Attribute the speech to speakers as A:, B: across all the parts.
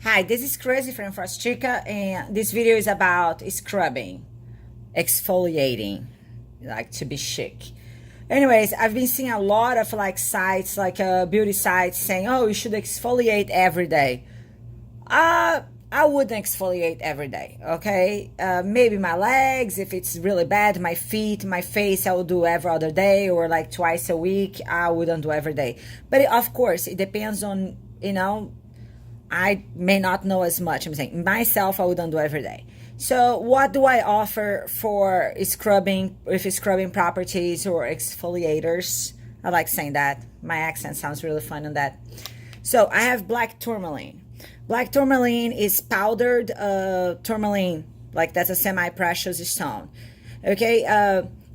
A: Hi, this is Crazy from Rainforest Chica, and this video is about scrubbing, exfoliating, like to be chic. Anyways, I've been seeing a lot of like sites, like beauty sites, saying, "Oh, you should exfoliate every day." I wouldn't exfoliate every day. Okay, maybe my legs, if it's really bad, my feet, my face, I will do every other day or like twice a week. I wouldn't do every day, but of course, it depends on I may not know as much. I'm saying myself, I wouldn't do every day. So what do I offer for scrubbing, with scrubbing properties or exfoliators? I like saying that. My accent sounds really fun on that. So I have black tourmaline. Black tourmaline is powdered tourmaline, like that's a semi-precious stone. Okay,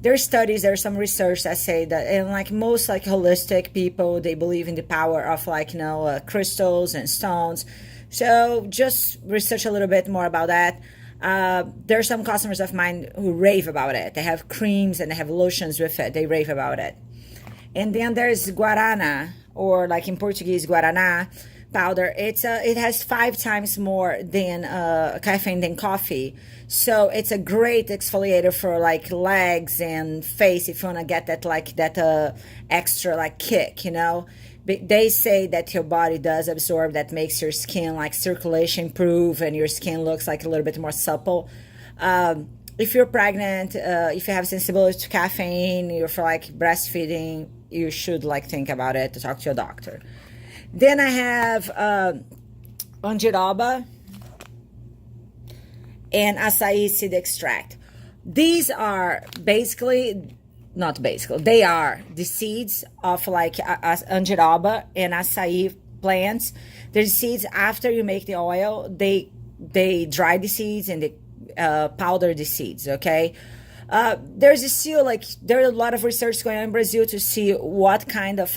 A: there's studies, there's some research that say that, and like most like holistic people, they believe in the power of like crystals and stones. So just research a little bit more about that. There are some customers of mine who rave about it. They have creams and they have lotions with it. They rave about it. And then there's Guarana, or like in Portuguese, Guarana powder. It has 5 times more than caffeine than coffee, so it's a great exfoliator for like legs and face if you want to get that extra like kick. They say that your body does absorb, that makes your skin like circulation improve and your skin looks like a little bit more supple. If you're pregnant, if you have sensibility to caffeine, you're for like breastfeeding, you should like think about it, to talk to your doctor. Then I have Andiroba and Acai Seed extract. These are they are the seeds of like Andiroba and Acai plants. The seeds, after you make the oil, they dry the seeds and they powder the seeds, okay? There's still there are a lot of research going on in Brazil to see what kind of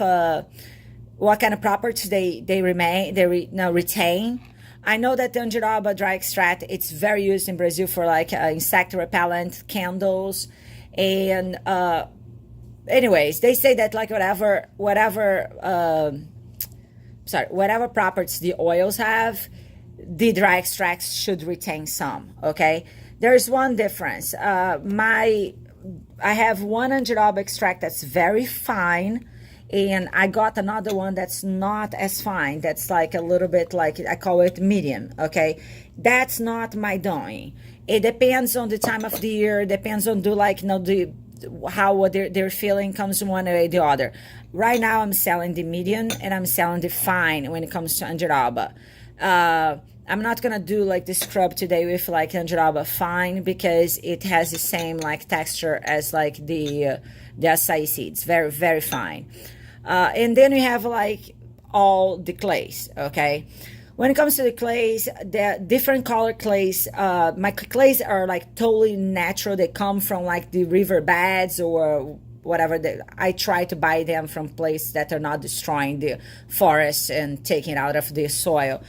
A: properties they retain. I know that the Andiroba dry extract, it's very used in Brazil for like insect repellent, candles, and anyways, they say that like whatever properties the oils have, the dry extracts should retain some. Okay, there's one difference. I have one Andiroba extract that's very fine, and I got another one that's not as fine. That's like a little bit like, I call it medium, okay? That's not my doing. It depends on the time of the year, depends on how they're feeling, comes one way or the other. Right now I'm selling the medium and I'm selling the fine when it comes to Andiroba. I'm not gonna do like the scrub today with like Andiroba fine, because it has the same like texture as like the acai seeds, very, very fine. And then we have like all the clays, okay? When it comes to the clays, the different color clays, my clays are like totally natural. They come from like the river beds or whatever. I try to buy them from places that are not destroying the forest and taking it out of the soil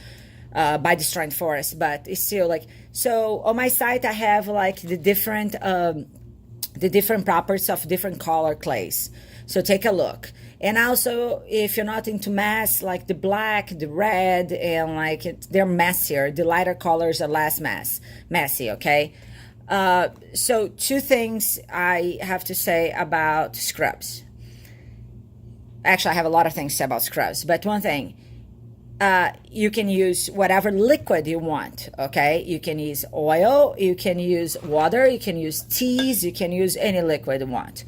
A: by destroying forest, but it's still like, so on my site I have like the different properties of different color clays, so take a look. And also, if you're not into mass, like the black, the red, and like they're messier, the lighter colors are less messy, okay? So 2 things I have to say about scrubs. Actually, I have a lot of things to say about scrubs, but one thing, you can use whatever liquid you want, okay? You can use oil, you can use water, you can use teas, you can use any liquid you want.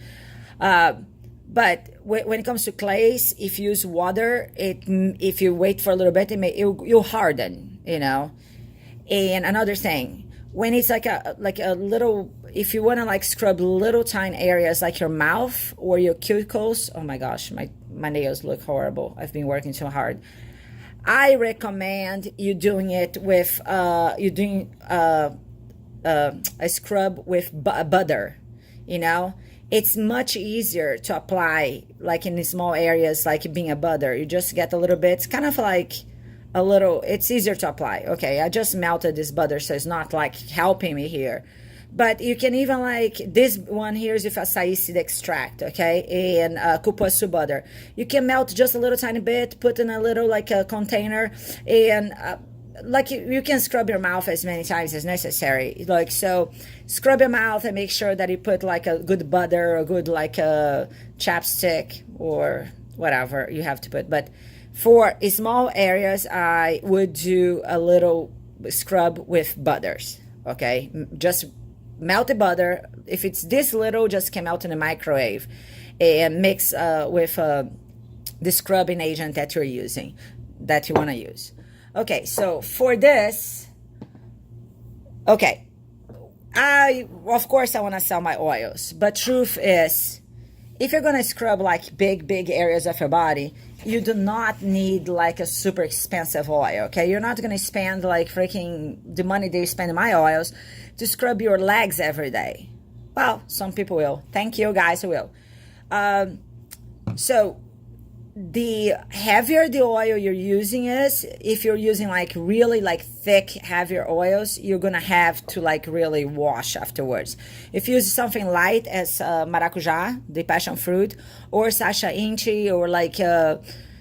A: But when it comes to clays, if you use water, if you wait for a little bit, you'll harden, And another thing, when it's like a little, if you want to like scrub little tiny areas like your mouth or your cuticles, oh my gosh, my nails look horrible. I've been working so hard. I recommend you doing it with a scrub with butter, It's much easier to apply like in the small areas, like being a butter. You just get a little bit, it's kind of like it's easier to apply. Okay, I just melted this butter, so it's not like helping me here. But you can even like, this one here is with acai seed extract, okay, and cupuaçu butter. You can melt just a little tiny bit, put in a little like a container, and like you can scrub your mouth as many times as necessary. Like, so scrub your mouth and make sure that you put like a good butter, a good like a chapstick or whatever you have to put. But for small areas, I would do a little scrub with butters. Okay, just melt the butter. If it's this little, just can melt in the microwave and mix with the scrubbing agent that you're using, that you want to use. Okay, so for this, okay, of course I want to sell my oils, but truth is, if you're going to scrub like big areas of your body, you do not need like a super expensive oil, okay? You're not going to spend like freaking the money they spend in my oils to scrub your legs every day. Well, some people will. Thank you guys who will. So the heavier the oil you're using is, if you're using like really like thick, heavier oils, you're gonna have to like really wash afterwards. If you use something light as maracujá, the passion fruit, or Sacha Inchi, or like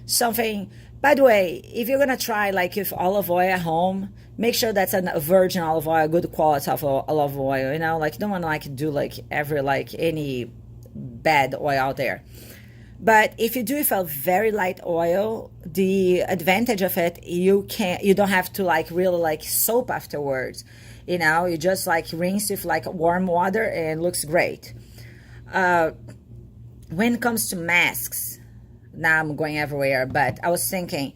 A: something. By the way, if you're gonna try like with olive oil at home, make sure that's a virgin olive oil, good quality of olive oil. You know, like you don't want to like do like any bad oil out there. But if you do it with a very light oil, the advantage of it, you don't have to like really like soap afterwards. You know, you just like rinse with like warm water and it looks great. When it comes to masks, now I'm going everywhere, but I was thinking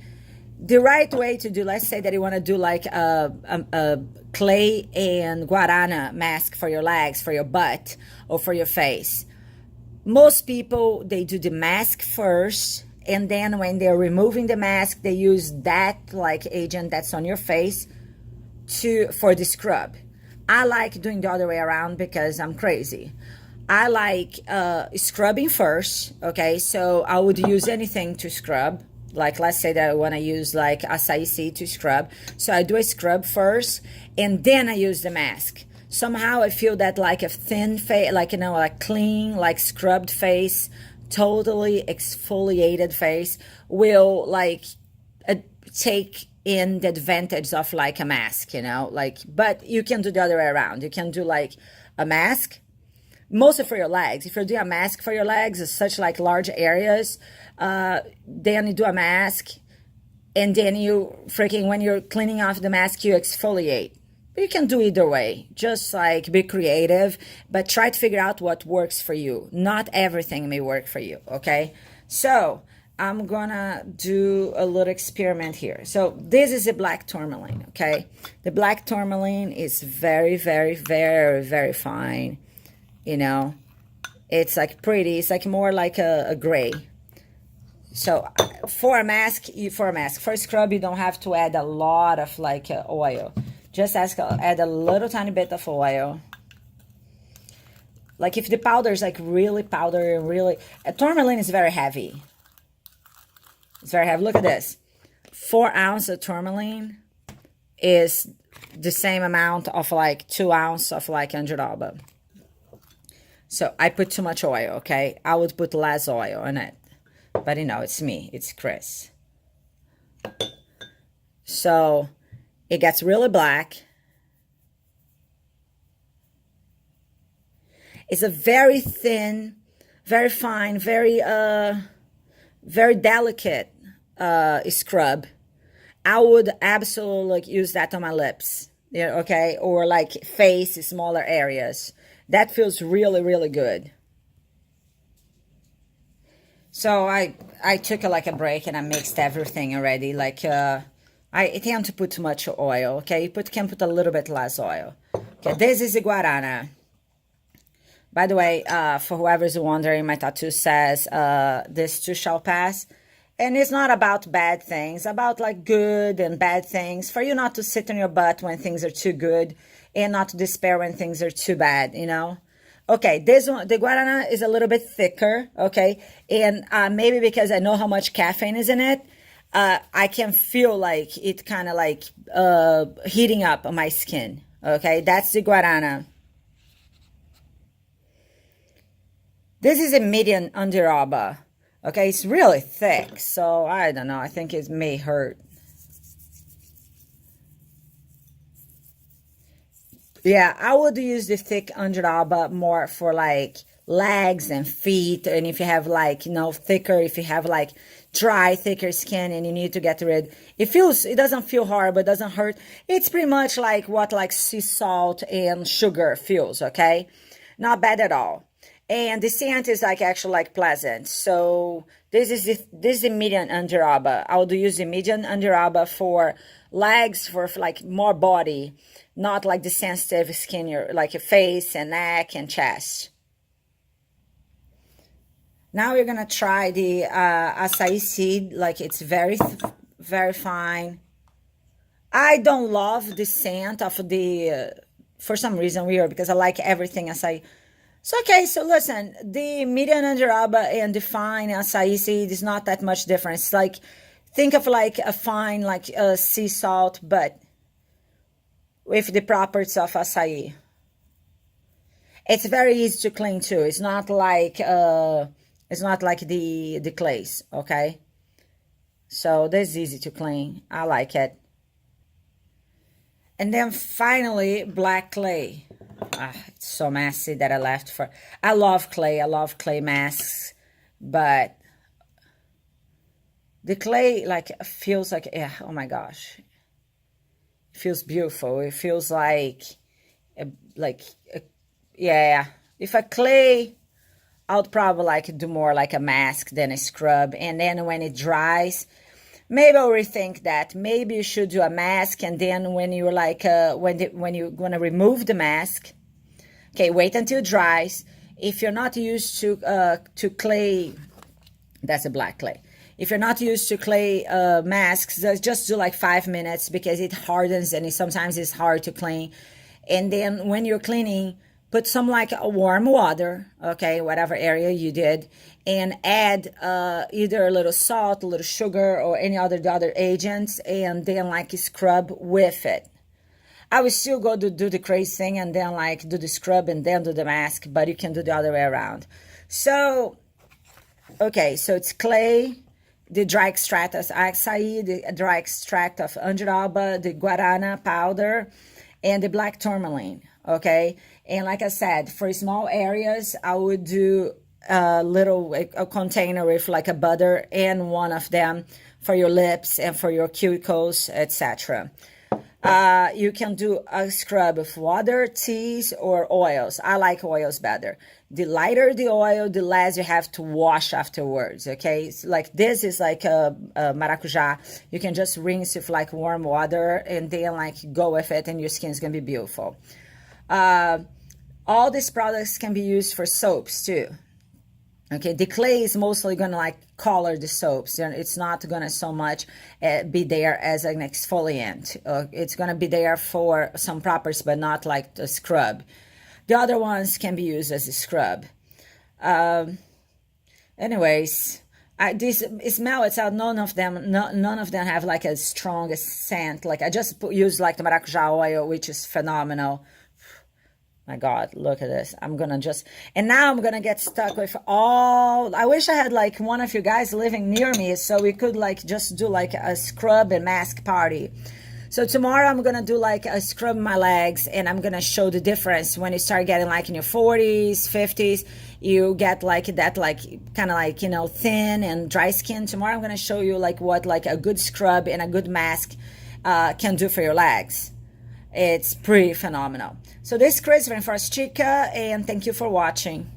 A: the right way to do, let's say that you want to do like a clay and guarana mask for your legs, for your butt, or for your face. Most people, they do the mask first, and then when they're removing the mask, they use that like agent that's on your face for the scrub. I like doing the other way around because I'm crazy. I like scrubbing first, okay? So I would use anything to scrub. Like, let's say that I want to use like Acai Seed to scrub. So I do a scrub first, and then I use the mask. Somehow I feel that like a thin face, like, you know, like clean, like scrubbed face, totally exfoliated face will like take in the advantage of like a mask, you know, like, but you can do the other way around. You can do like a mask, mostly for your legs. If you're doing a mask for your legs, it's such like large areas, then you do a mask, and then you freaking, when you're cleaning off the mask, you exfoliate. You can do either way. Just like be creative, but try to figure out what works for you. Not everything may work for you, okay? So I'm gonna do a little experiment here. So this is a black tourmaline, okay? The black tourmaline is very, very, very, very fine. You know, it's like pretty. It's like more like a gray. So for a mask, for a scrub, you don't have to add a lot of like oil. Just add a little tiny bit of oil. Like if the powder is like really powder and really... tourmaline is very heavy. It's very heavy. Look at this. 4 ounces of tourmaline is the same amount of like 2 ounces of like andiroba. So I put too much oil, okay? I would put less oil in it. But you know, it's me. It's Chris. So... it gets really black. It's a very thin, very fine, very delicate scrub. I would absolutely like use that on my lips, yeah, okay, or like face, smaller areas. That feels really, really good. So I took like a break and I mixed everything already, like. I tend to put too much oil, okay? You can put a little bit less oil. Okay, this is the Guarana. By the way, for whoever's wondering, my tattoo says, this too shall pass. And it's not about bad things, about like good and bad things. For you not to sit on your butt when things are too good and not to despair when things are too bad, you know? Okay, this one, the Guarana is a little bit thicker, okay? And maybe because I know how much caffeine is in it, I can feel like it kind of like heating up on my skin. Okay, that's the Guarana. This is a medium andiroba. Okay, it's really thick, so I don't know. I think it may hurt. Yeah, I would use the thick under arba more for like legs and feet. And if you have like, thicker, if you have like dry, thicker skin and you need to get rid, it doesn't feel horrible, it doesn't hurt. It's pretty much like what like sea salt and sugar feels, okay? Not bad at all. And the scent is like actually like pleasant. So this is the medium under arba. I would use the medium under arba for legs, for like more body, not like the sensitive skin, like your face and neck and chest. Now we're gonna try the acai seed. Like it's very fine. I don't love the scent of the, for some reason weird, because I like everything acai. So okay, so listen, the medium under arba and the fine acai seed is not that much difference. Like, think of like a fine, like sea salt, but with the properties of acai. It's very easy to clean too. It's not like the clays, okay? So this is easy to clean. I like it. And then finally, black clay. It's so messy that I left for. I love clay masks, but the clay like feels like, yeah, oh my gosh, it feels beautiful. It feels like yeah. If a clay, I would probably like do more like a mask than a scrub. And then when it dries, maybe I'll rethink that. Maybe you should do a mask, and then when you're like when you're gonna remove the mask, okay, wait until it dries. If you're not used to clay, that's a black clay. If you're not used to clay masks, just do like 5 minutes, because it hardens and sometimes it's hard to clean. And then when you're cleaning, put some like a warm water, okay, whatever area you did, and add either a little salt, a little sugar, or any other agents, and then like scrub with it. I would still go to do the crazy thing and then like do the scrub and then do the mask, but you can do the other way around. So, okay, so it's clay, the dry extract of acai, the dry extract of under arba, the guarana powder, and the black tourmaline, okay? And like I said, for small areas, I would do a container with like a butter and one of them for your lips and for your cuticles, etc. You can do a scrub with water, teas, or oils. I like oils better. The lighter the oil, the less you have to wash afterwards, okay? So like this is like a maracujá. You can just rinse with like warm water and then like go with it, and your skin is gonna be beautiful. All these products can be used for soaps too. Okay, the clay is mostly gonna like color the soaps, and it's not gonna so much be there as an exfoliant. It's gonna be there for some properties, but not like the scrub. The other ones can be used as a scrub. Anyways, this smell itself, none of them have like a strong scent. Like I just use like the maracujá oil, which is phenomenal. My God, look at this. And now I'm gonna get stuck with I wish I had like one of you guys living near me so we could like just do like a scrub and mask party. So tomorrow I'm gonna do like a scrub my legs, and I'm gonna show the difference when you start getting like in your 40s, 50s, you get like that, like kind of like, thin and dry skin. Tomorrow I'm gonna show you like what like a good scrub and a good mask can do for your legs. It's pretty phenomenal. So this is Rainforest Chica, and thank you for watching.